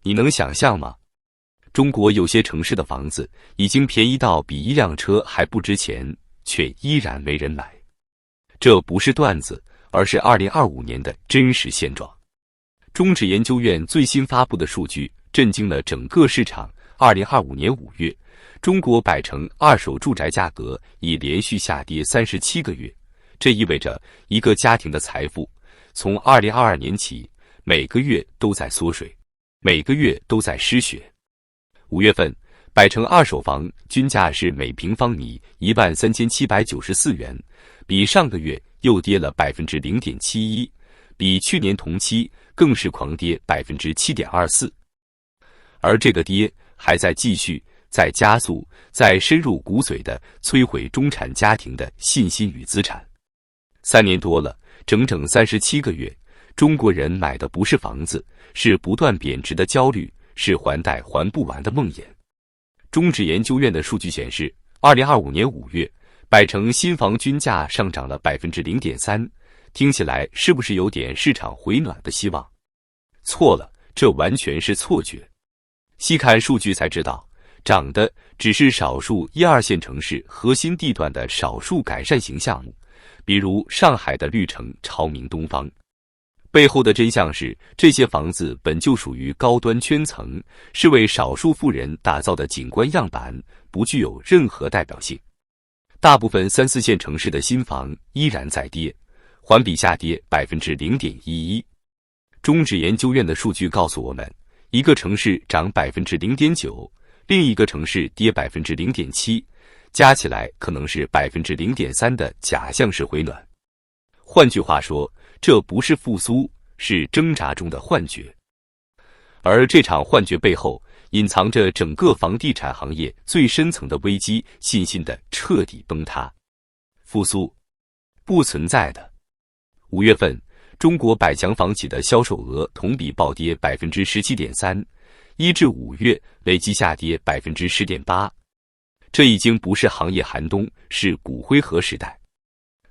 你能想象吗？中国有些城市的房子已经便宜到比一辆车还不值钱，却依然没人买。这不是段子，而是2025年的真实现状。中指研究院最新发布的数据震惊了整个市场。2025年5月，中国百城二手住宅价格已连续下跌37个月，这意味着一个家庭的财富从2022年起每个月都在缩水，每个月都在失血。5月份，百城二手房均价是每平方米13794元，比上个月又跌了 0.71%， 比去年同期更是狂跌 7.24%。而这个跌还在继续，在加速，在深入骨髓地摧毁中产家庭的信心与资产。3年多了，整整37个月，中国人买的不是房子，是不断贬值的焦虑，是还贷还不完的梦魇。中指研究院的数据显示，2025年5月，百城新房均价上涨了 0.3%， 听起来是不是有点市场回暖的希望？错了，这完全是错觉。细看数据才知道，涨的只是少数1、2线城市核心地段的少数改善型项目，比如上海的绿城朝明东方。背后的真相是，这些房子本就属于高端圈层，是为少数富人打造的景观样板，不具有任何代表性。大部分3、4线城市的新房依然在跌，环比下跌 0.11%。中指研究院的数据告诉我们，一个城市涨 0.9%， 另一个城市跌 0.7%， 加起来可能是 0.3% 的假象式回暖。换句话说，这不是复苏，是挣扎中的幻觉。而这场幻觉背后，隐藏着整个房地产行业最深层的危机，信心的彻底崩塌。复苏不存在的。5月份，中国百强房企的销售额同比暴跌 17.3%， 1至5月累计下跌 10.8%。这已经不是行业寒冬，是骨灰盒时代。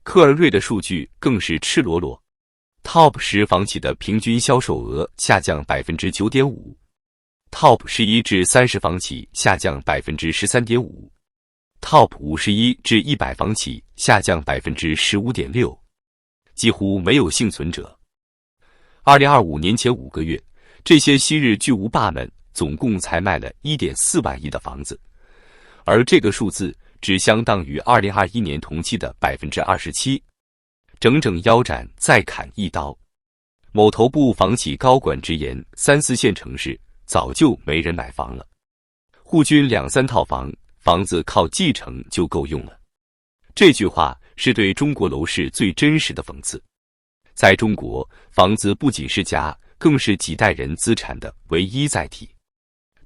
克尔瑞的数据更是赤裸裸。Top 10房企的平均销售额下降 9.5%， Top 11至30房企下降 13.5%， Top 51至100房企下降 15.6%， 几乎没有幸存者。2025年前5个月，这些昔日巨无霸们总共才卖了 1.4万亿的房子，而这个数字只相当于2021年同期的 27%。整整腰斩再砍一刀。某头部房企高管直言，3、4线城市早就没人买房了，户均2、3套房，房子靠继承就够用了。这句话是对中国楼市最真实的讽刺。在中国，房子不仅是家，更是几代人资产的唯一载体。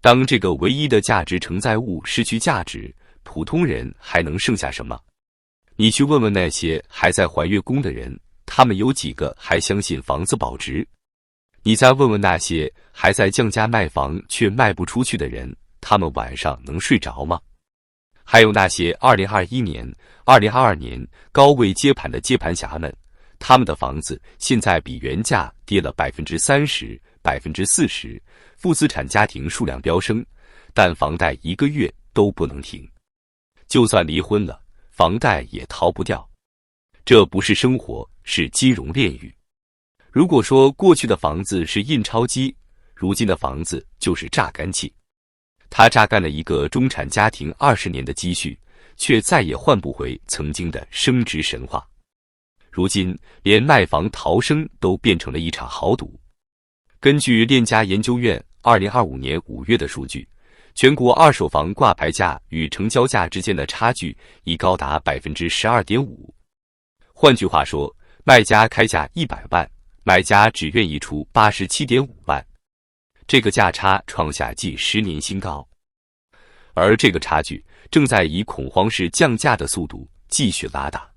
当这个唯一的价值承载物失去价值，普通人还能剩下什么？你去问问那些还在还月供的人，他们有几个还相信房子保值？你再问问那些还在降价卖房却卖不出去的人，他们晚上能睡着吗？还有那些2021年、2022年高位接盘的接盘侠们，他们的房子现在比原价跌了 30%、40%， 负资产家庭数量飙升，但房贷一个月都不能停。就算离婚了，房贷也逃不掉。这不是生活，是金融炼狱。如果说过去的房子是印钞机，如今的房子就是榨干器。它榨干了一个中产家庭20年的积蓄，却再也换不回曾经的升值神话。如今连卖房逃生都变成了一场豪赌。根据链家研究院2025年5月的数据，全国二手房挂牌价与成交价之间的差距已高达 12.5%。 换句话说，卖家开价100万，买家只愿意出 87.5万，这个价差创下近10年新高。而这个差距正在以恐慌式降价的速度继续拉大。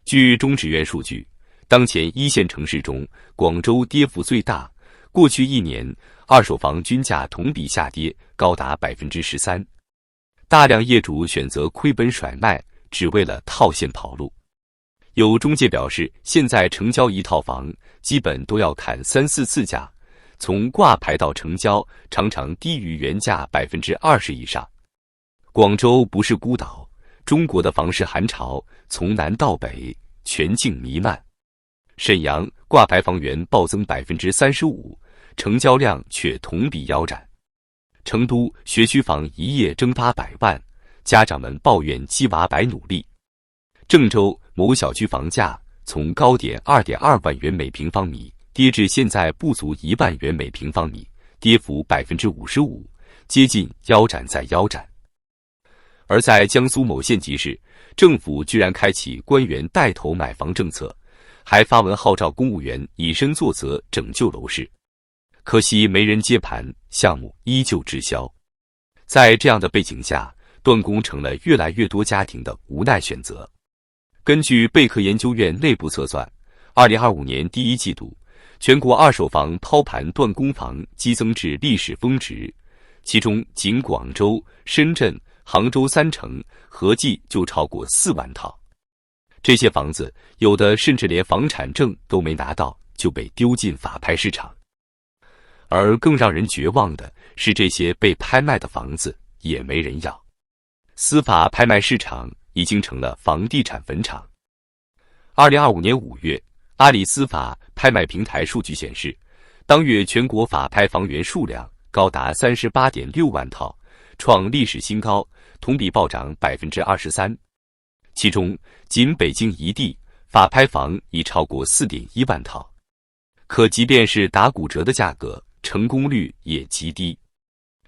据中指院数据，当前1线城市中，广州跌幅最大，过去1年二手房均价同比下跌高达 13%， 大量业主选择亏本甩卖，只为了套现跑路。有中介表示，现在成交一套房基本都要砍3、4次价，从挂牌到成交常常低于原价20%以上。广州不是孤岛，中国的房市寒潮从南到北全境弥漫。沈阳挂牌房源暴增35%，成交量却同比腰斩。成都学区房一夜蒸800万，家长们抱怨鸡娃白努力。郑州某小区房价从高点2.2万元每平方米跌至现在不足1万元每平方米，跌幅55%，接近腰斩再腰斩。而在江苏某县级市，政府居然开启官员带头买房政策，还发文号召公务员以身作则拯救楼市。可惜没人接盘，项目依旧滞销。在这样的背景下，断供成了越来越多家庭的无奈选择。根据贝壳研究院内部测算，2025年第一季度，全国二手房抛盘断供房激增至历史峰值，其中仅广州、深圳、杭州3城合计就超过4万套。这些房子有的甚至连房产证都没拿到，就被丢进法拍市场。而更让人绝望的是，这些被拍卖的房子也没人要。司法拍卖市场已经成了房地产坟场。2025年5月，阿里司法拍卖平台数据显示，当月全国法拍房源数量高达38.6万套，创历史新高，同比暴涨23%。其中，仅北京一地法拍房已超过4.1万套。可即便是打骨折的价格，成功率也极低。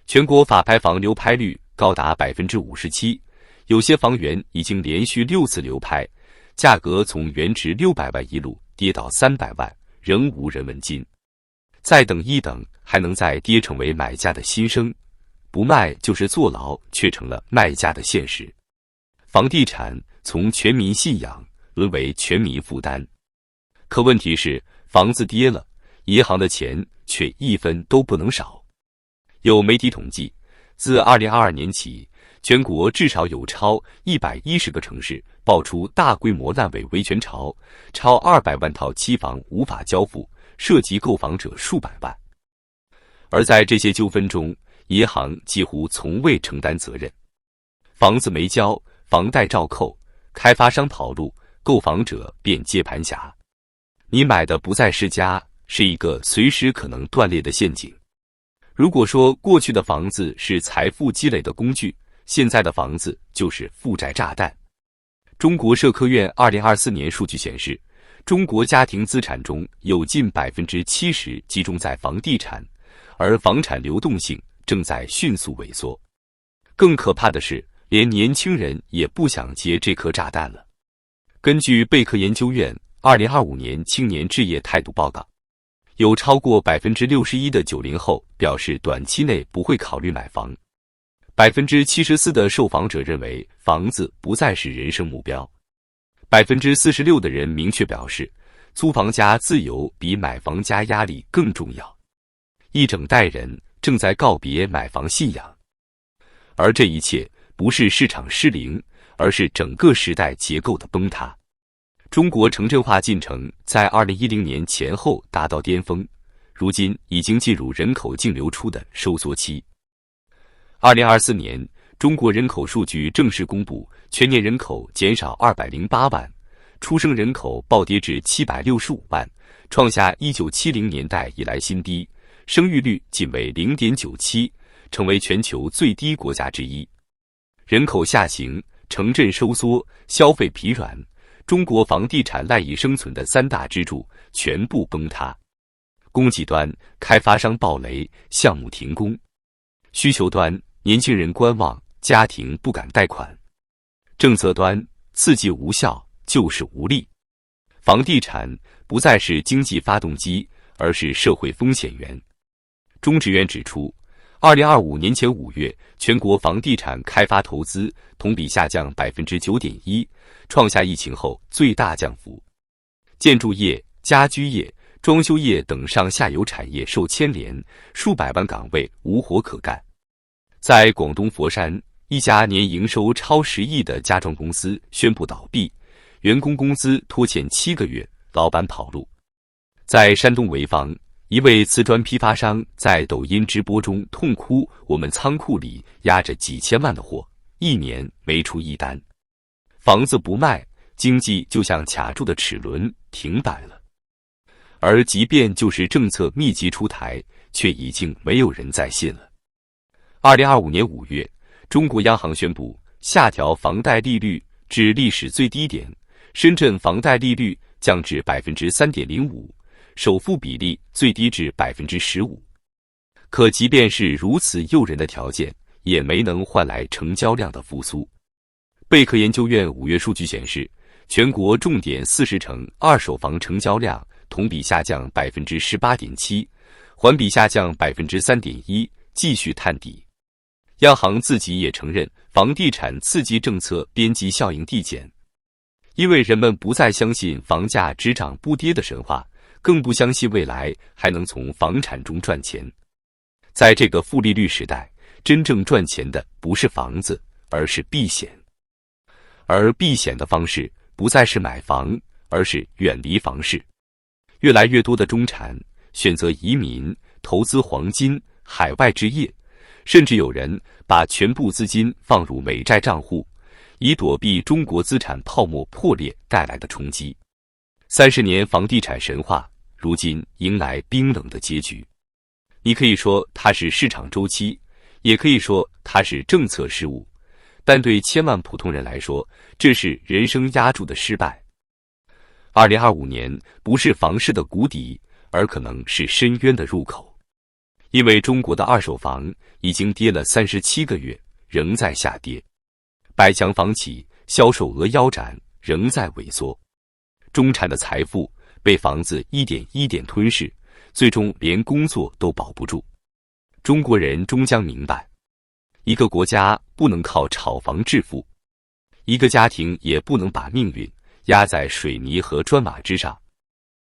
全国法拍房流拍率高达57%，有些房源已经连续6次流拍，价格从原值600万一路跌到300万，仍无人问津。再等一等，还能再跌成为买家的心声，不卖就是坐牢，却成了卖家的现实。房地产从全民信仰沦为全民负担。可问题是，房子跌了，银行的钱却一分都不能少。有媒体统计，自2022年起，全国至少有超110个城市爆出大规模烂尾维权潮，超200万套期房无法交付，涉及购房者数百万。而在这些纠纷中，银行几乎从未承担责任。房子没交，房贷照扣，开发商跑路，购房者变接盘侠。你买的不再是家，是一个随时可能断裂的陷阱。如果说过去的房子是财富积累的工具，现在的房子就是负债炸弹。中国社科院2024年数据显示，中国家庭资产中有近70%集中在房地产，而房产流动性正在迅速萎缩。更可怕的是，连年轻人也不想接这颗炸弹了。根据贝壳研究院2025年青年置业态度报告，有超过61%的90后表示短期内不会考虑买房，74%的受访者认为房子不再是人生目标，46%的人明确表示租房加自由比买房加压力更重要。一整代人正在告别买房信仰，而这一切不是市场失灵，而是整个时代结构的崩塌。中国城镇化进程在2010年前后达到巅峰，如今已经进入人口净流出的收缩期。2024年，中国人口数据正式公布，全年人口减少208万，出生人口暴跌至765万，创下1970年代以来新低，生育率仅为 0.97， 成为全球最低国家之一。人口下行，城镇收缩，消费疲软，中国房地产赖以生存的3大支柱全部崩塌。供给端，开发商暴雷，项目停工；需求端，年轻人观望，家庭不敢贷款；政策端，刺激无效，救市无力。房地产不再是经济发动机，而是社会风险源。中指院指出，2025年前5月，全国房地产开发投资同比下降 9.1%， 创下疫情后最大降幅。建筑业、家居业、装修业等上下游产业受牵连，数百万岗位无活可干。在广东佛山，一家年营收超10亿的家装公司宣布倒闭，员工工资拖欠7个月，老板跑路。在山东潍坊，一位瓷砖批发商在抖音直播中痛哭：“我们仓库里压着几千万的货，1年没出1单，房子不卖，经济就像卡住的齿轮停摆了。”而即便就是政策密集出台，却已经没有人再信了。2025年5月，中国央行宣布下调房贷利率至历史最低点，深圳房贷利率降至 3.05%， 首付比例最低至 15%。可即便是如此诱人的条件，也没能换来成交量的复苏。贝壳研究院5月数据显示，全国重点40城二手房成交量同比下降 18.7%， 环比下降 3.1%， 继续探底。央行自己也承认，房地产刺激政策边际效应递减，因为人们不再相信房价只涨不跌的神话，更不相信未来还能从房产中赚钱。在这个负利率时代，真正赚钱的不是房子，而是避险。而避险的方式不再是买房，而是远离房市。越来越多的中产选择移民、投资黄金、海外置业，甚至有人把全部资金放入美债账户，以躲避中国资产泡沫破裂带来的冲击。30年房地产神话，如今迎来冰冷的结局。你可以说它是市场周期，也可以说它是政策失误，但对千万普通人来说，这是人生压住的失败。2025年不是房市的谷底，而可能是深渊的入口。因为中国的二手房已经跌了37个月，仍在下跌，百强房企销售额腰斩，仍在萎缩，中产的财富被房子一点一点吞噬，最终连工作都保不住。中国人终将明白，一个国家不能靠炒房致富，一个家庭也不能把命运压在水泥和砖瓦之上。